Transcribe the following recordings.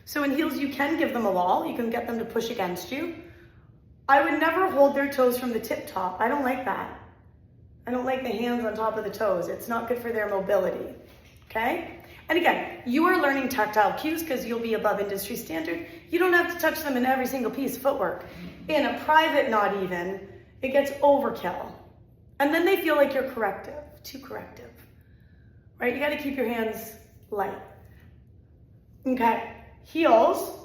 So in heels, you can give them a wall. You can get them to push against you. I would never hold their toes from the tip top. I don't like that. I don't like the hands on top of the toes. It's not good for their mobility, okay? And again, you are learning tactile cues because you'll be above industry standard. You don't have to touch them in every single piece of footwork. In a private, not even, it gets overkill. And then they feel like you're corrective, too corrective, right? You got to keep your hands light. Okay, heels.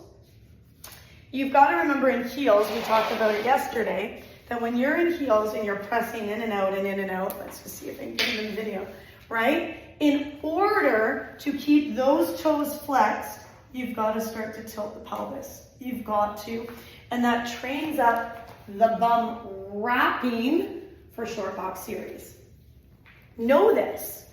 You've got to remember in heels, we talked about it yesterday, that when you're in heels and you're pressing in and out and in and out, let's just see if I can get it in the video, right? In order to keep those toes flexed, you've got to start to tilt the pelvis. You've got to. And that trains up the bum wrapping for short box series. Know this.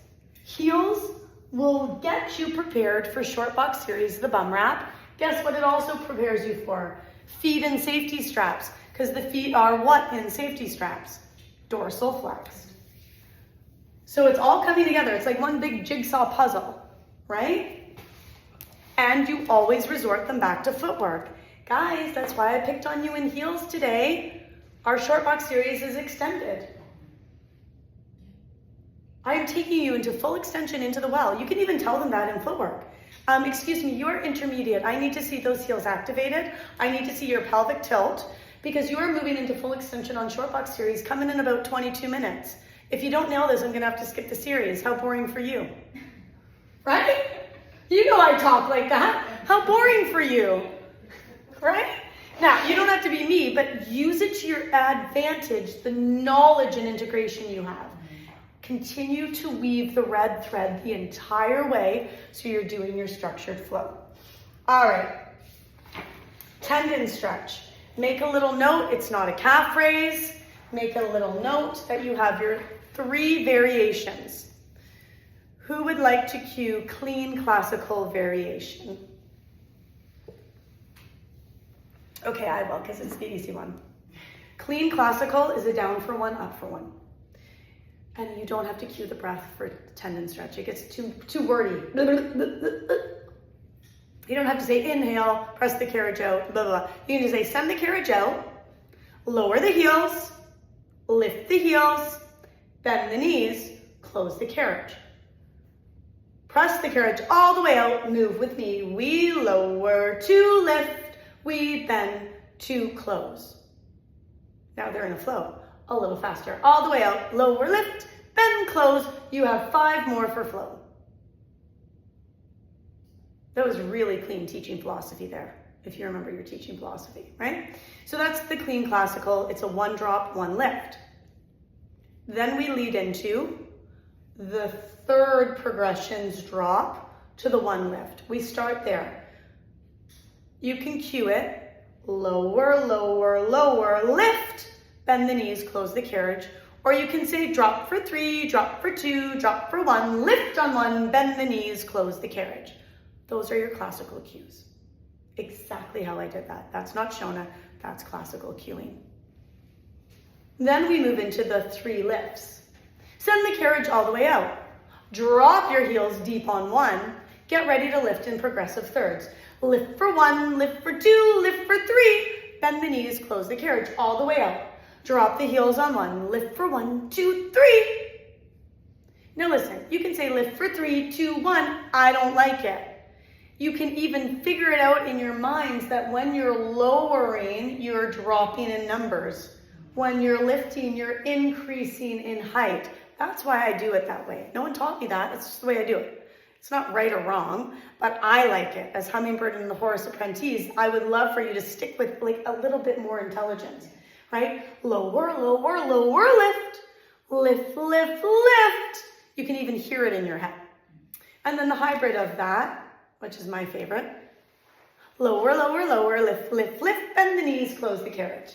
Heels will get you prepared for short box series, the bum wrap. Guess what it also prepares you for? Feet and safety straps. Because the feet are what in safety straps? Dorsal flexed. So it's all coming together. It's like one big jigsaw puzzle, right? And you always resort them back to footwork. Guys, that's why I picked on you in heels today. Our short box series is extended. I am taking you into full extension into the well. You can even tell them that in footwork. Excuse me, you are intermediate. I need to see those heels activated. I need to see your pelvic tilt because you are moving into full extension on short box series coming in about 22 minutes. If you don't nail this, I'm gonna have to skip the series. How boring for you, right? You know I talk like that. How boring for you, right? Now, you don't have to be me, but use it to your advantage, the knowledge and integration you have. Continue to weave the red thread the entire way so you're doing your structured flow. All right, tendon stretch. Make a little note, it's not a calf raise. Make a little note that you have your 3 variations. Who would like to cue clean classical variation? Okay, I will, because it's the easy one. Clean classical is a down for 1, up for 1. And you don't have to cue the breath for tendon stretch. It gets too wordy. You don't have to say inhale, press the carriage out, blah, blah, blah. You can just say send the carriage out, lower the heels, lift the heels, bend the knees, close the carriage. Press the carriage all the way out, move with me. We lower to lift, we bend to close. Now they're in a flow. A little faster, all the way out, lower, lift, bend, close. You have 5 more for flow. That was really clean teaching philosophy there, if you remember your teaching philosophy, right? So that's the clean classical. It's a 1 drop, 1 lift. Then we lead into the 3rd progressions drop to the 1 lift. We start there. You can cue it, lower, lower, lower, lift, bend the knees, close the carriage. Or you can say drop for 3, drop for 2, drop for 1, lift on 1, bend the knees, close the carriage. Those are your classical cues. Exactly how I did that. That's not Shona, that's classical cueing. Then we move into the 3 lifts. Send the carriage all the way out. Drop your heels deep on 1. Get ready to lift in progressive thirds. Lift for 1, lift for 2, lift for 3. Bend the knees, close the carriage all the way out. Drop the heels on 1, lift for 1, 2, 3. Now listen, you can say lift for 3, 2, 1. I don't like it. You can even figure it out in your minds that when you're lowering, you're dropping in numbers. When you're lifting, you're increasing in height. That's why I do it that way. No one taught me that. It's just the way I do it. It's not right or wrong, but I like it. As Hummingbird and the Horse Apprentice, I would love for you to stick with like a little bit more intelligence, right? Lower, lower, lower, lift, lift, lift, lift. You can even hear it in your head. And then the hybrid of that, which is my favorite, lower, lower, lower, lift, lift, lift, bend the knees, close the carriage.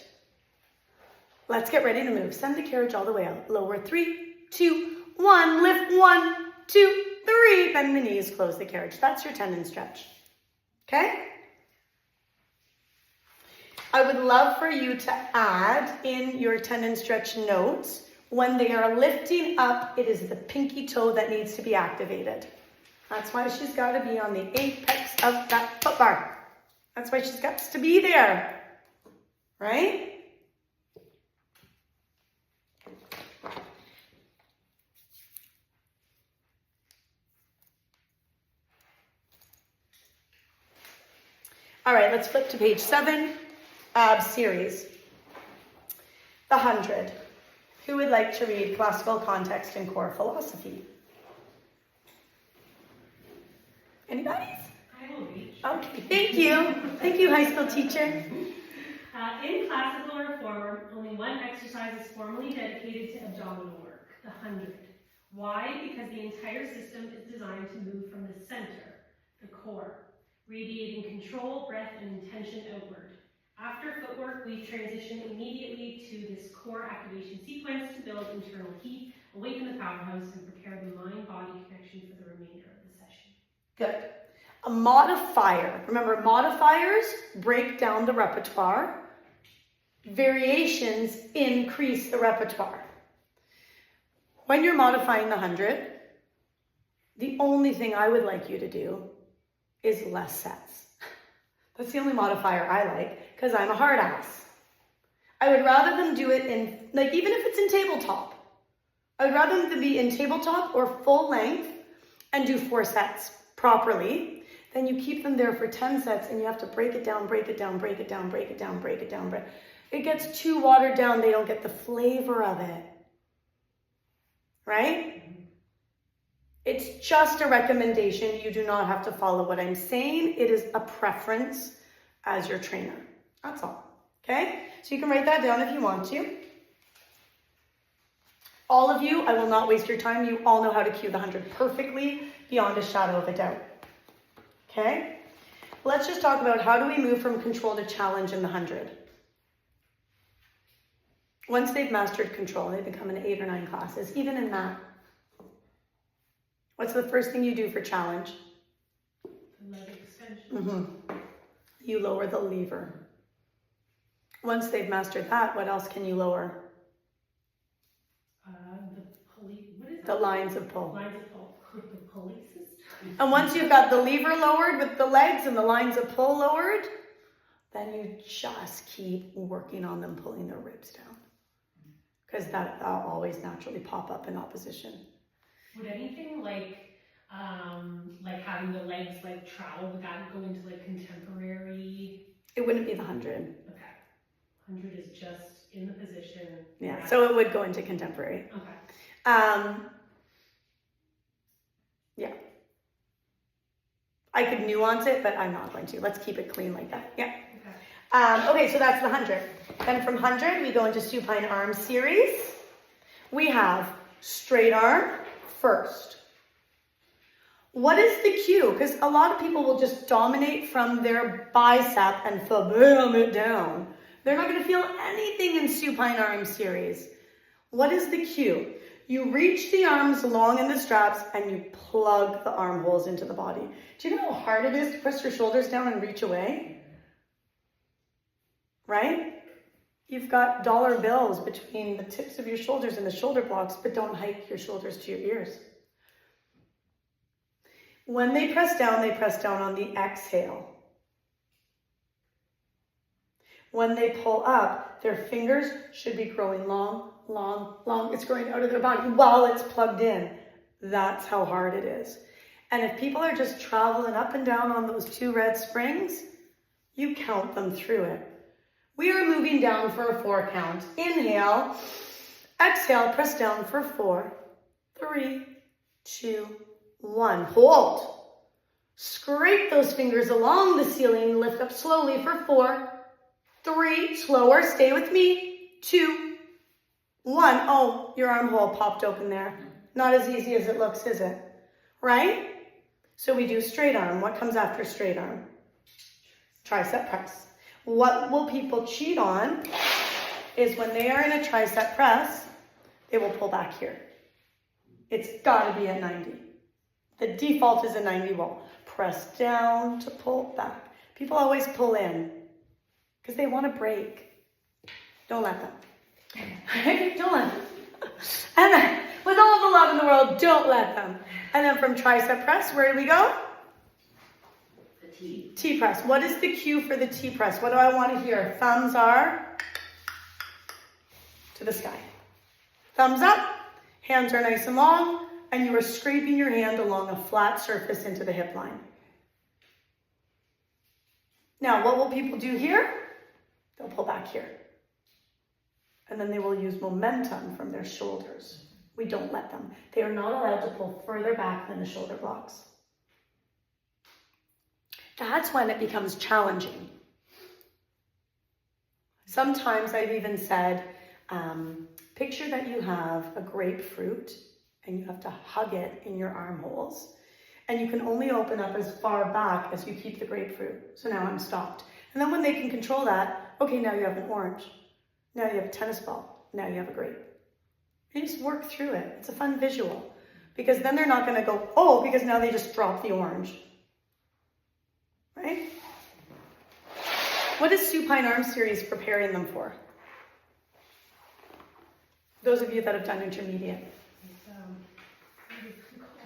Let's get ready to move. Send the carriage all the way out. Lower 3, 2, 1, lift 1, 2, 3, bend the knees, close the carriage. That's your tendon stretch, okay? I would love for you to add in your tendon stretch notes, when they are lifting up, it is the pinky toe that needs to be activated. That's why she's got to be on the apex of that foot bar. That's why she's got to be there, right? All right, let's flip to page 7, ab series. The 100. Who would like to read Classical Context and Core Philosophy? Anybody? I will read. Okay, thank you. Thank you, high school teacher. In classical reform, only one exercise is formally dedicated to abdominal work, the 100. Why? Because the entire system is designed to move from the center, the core, radiating control, breath, and intention outward. After footwork, we transition immediately to this core activation sequence to build internal heat, awaken the powerhouse, and prepare the mind-body connection for the remainder of the session. Good. A modifier. Remember, modifiers break down the repertoire. Variations increase the repertoire. When you're modifying the 100, the only thing I would like you to do is less sets. That's the only modifier I like, because I'm a hard ass. I would rather them do it in, like, even if it's in tabletop, I would rather them be in tabletop or full length and do 4 sets properly. Then you keep them there for 10 sets and you have to break it down, break it down, break it down, break it down, break it down. It gets too watered down, they don't get the flavor of it. Right? It's just a recommendation. You do not have to follow what I'm saying. It is a preference as your trainer. That's all. Okay? So you can write that down if you want to. All of you, I will not waste your time. You all know how to cue the 100 perfectly, beyond a shadow of a doubt. Okay? Let's just talk about how do we move from control to challenge in the 100. Once they've mastered control, they become in 8 or 9 classes, even in math. What's the first thing you do for challenge? The leg extension. Mm-hmm. You lower the lever. Once they've mastered that, what else can you lower? The lines of pull. Lines of pull. The pulley system. And once you've got the lever lowered with the legs and the lines of pull lowered, then you just keep working on them pulling their ribs down. Because that'll always naturally pop up in opposition. Would anything like having the legs like travel, would that go into like contemporary? It wouldn't be the 100. Okay. 100 is just in the position. Yeah, so it would go into contemporary. Okay. Yeah. I could nuance it, but I'm not going to. Let's keep it clean like that. Yeah. Okay. Okay, so that's the 100. Then from 100, we go into supine arm series. We have straight arm first. What is the cue? Because a lot of people will just dominate from their bicep and bam it down. They're not going to feel anything in supine arm series. What is the cue? You reach the arms long in the straps and you plug the arm holes into the body. Do you know how hard it is to press your shoulders down and reach away? Right? You've got dollar bills between the tips of your shoulders and the shoulder blocks, but don't hike your shoulders to your ears. When they press down on the exhale. When they pull up, their fingers should be growing long, long, long. It's growing out of their body while it's plugged in. That's how hard it is. And if people are just traveling up and down on those 2 red springs, you count them through it. We are moving down for a 4 count. Inhale, exhale, press down for 4, 3, 2, 1. Hold. Scrape those fingers along the ceiling. Lift up slowly for 4, 3, slower, stay with me, 2, 1. Oh, your armhole popped open there. Not as easy as it looks, is it? Right? So we do straight arm. What comes after straight arm? Tricep press. What will people cheat on is when they are in a tricep press, they will pull back here. It's got to be at 90. The default is a 90 wall. Press down to pull back. People always pull in because they want to break. Don't let them. Don't let them. And then, with all the love in the world, don't let them. And then from tricep press, where do we go? Fatigue. T-press. What is the cue for the T-press? What do I want to hear? Thumbs are to the sky. Thumbs up, hands are nice and long, and you are scraping your hand along a flat surface into the hip line. Now, what will people do here? They'll pull back here. And then they will use momentum from their shoulders. We don't let them. They are not allowed to pull further back than the shoulder blocks. That's when it becomes challenging. Sometimes I've even said, picture that you have a grapefruit and you have to hug it in your armholes. And you can only open up as far back as you keep the grapefruit. So now I'm stopped. And then when they can control that, okay, now you have an orange. Now you have a tennis ball. Now you have a grape. You just work through it. It's a fun visual. Because then they're not going to go, oh, because now they just dropped the orange. Right? What is supine arm series preparing them for? Those of you that have done intermediate.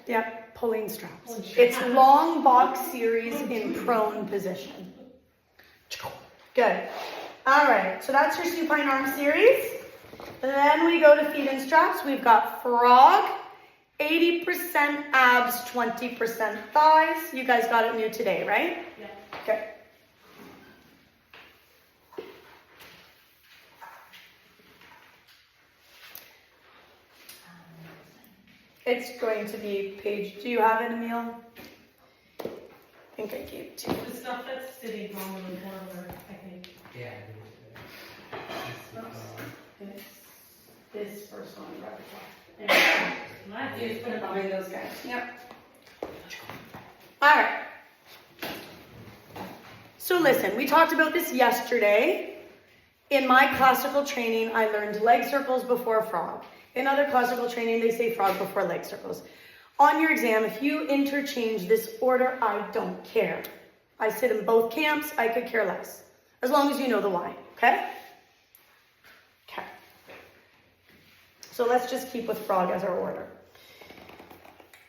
Yeah, pulling straps. It's long box series in prone position. Good. All right, so that's your supine arm series. Then we go to feet and straps. We've got frog, 80% abs, 20% thighs. You guys got it new today, right? Yeah. Okay. It's going to be page, do you have it, Emil? I think I gave two. The stuff that's sitting on the forward, I think. Yeah. It's this first one, Repertoire. Let's You just put it behind those guys. Yep. All right. So listen, we talked about this yesterday. In my classical training, I learned leg circles before frog. In other classical training, they say frog before leg circles. On your exam, if you interchange this order, I don't care. I sit in both camps, I could care less. As long as you know the why, okay? Okay. So let's just keep with frog as our order.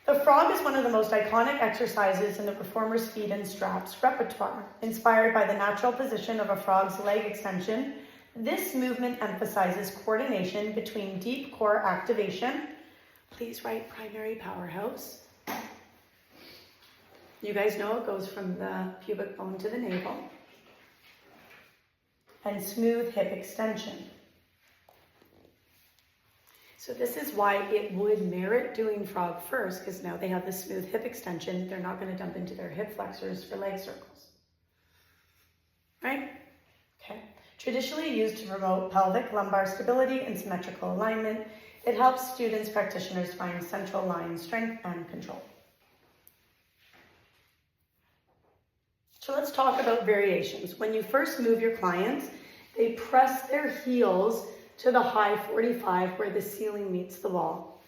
The frog is one of the most iconic exercises in the performer's feet and straps repertoire. Inspired by the natural position of a frog's leg extension, this movement emphasizes coordination between deep core activation. Please write primary powerhouse. You guys know it goes from the pubic bone to the navel. And smooth hip extension. So this is why it would merit doing frog first, because now they have the smooth hip extension. They're not going to dump into their hip flexors for leg circles. Right? Okay. Traditionally used to promote pelvic lumbar stability and symmetrical alignment, it helps students, practitioners find central line strength and control. So let's talk about variations. When you first move your clients, they press their heels to the high 45 where the ceiling meets the wall.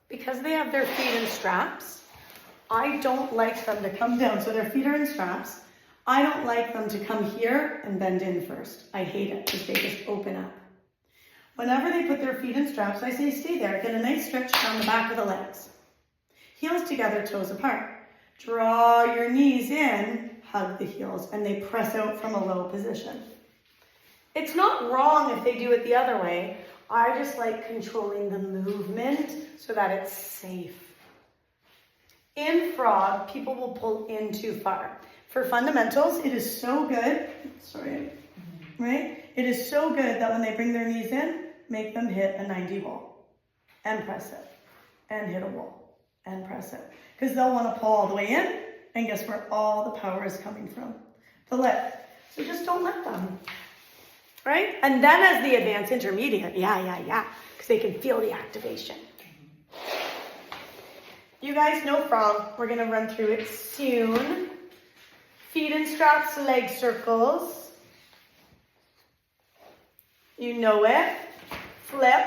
Because they have their feet in straps, I don't like them to come down. So their feet are in straps. I don't like them to come here and bend in first. I hate it because they just open up. Whenever they put their feet in straps, I say stay there. Get a nice stretch down the back of the legs. Heels together, toes apart. Draw your knees in, hug the heels, and they press out from a low position. It's not wrong if they do it the other way. I just like controlling the movement so that it's safe. In frog, people will pull in too far. For fundamentals, it is so good, right? It is so good that when they bring their knees in, make them hit a 90 wall and press it and hit a wall and press it. Because they'll want to pull all the way in, and guess where all the power is coming from? The lift. So just don't let them, right? And then as the advanced intermediate, because they can feel the activation. You guys know frog. We're going to run through it soon. Feet in straps, leg circles. You know it. Flip.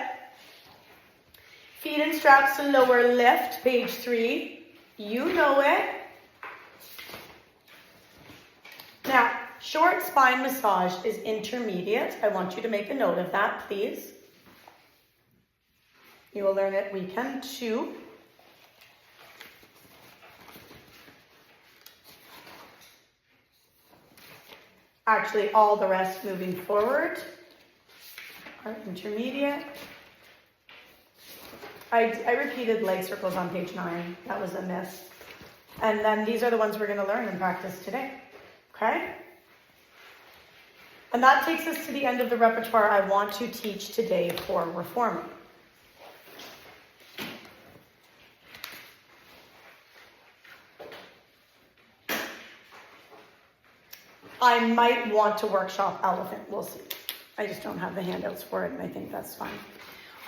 Feet in straps, lower lift, page 3. You know it. Now, short spine massage is intermediate. I want you to make a note of that, please. You will learn it weekend 2. Actually, all the rest moving forward are intermediate. I repeated leg circles on page 9. That was a miss. And then these are the ones we're going to learn and practice today. Okay? And that takes us to the end of the repertoire I want to teach today for reforming. I might want to workshop elephant. We'll see. I just don't have the handouts for it, and I think that's fine.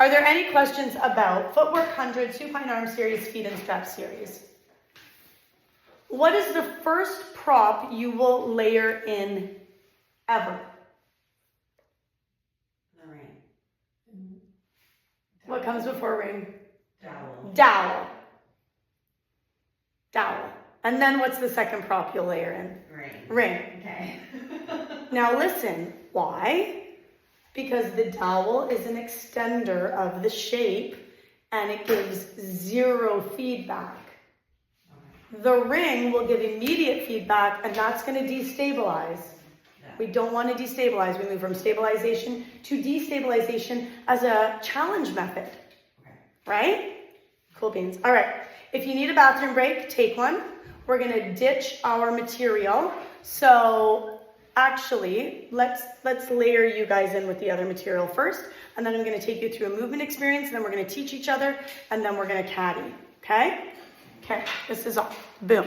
Are there any questions about footwork 100, supine arm series, feet and step series? What is the first prop you will layer in ever? The ring. What comes before ring? Dowel. Dowel. Dowel. And then what's the second prop you'll layer in? Ring. Ring. Okay. Now listen, why? Because the dowel is an extender of the shape and it gives 0 feedback. Okay. The ring will give immediate feedback and that's going to destabilize. Yeah. We don't want to destabilize. We move from stabilization to destabilization as a challenge method. Okay. Right? Cool beans. All right. If you need a bathroom break, take one. We're going to ditch our material. So actually, let's layer you guys in with the other material first. And then I'm going to take you through a movement experience. And then we're going to teach each other. And then we're going to caddy. Okay? Okay. This is all. Boom.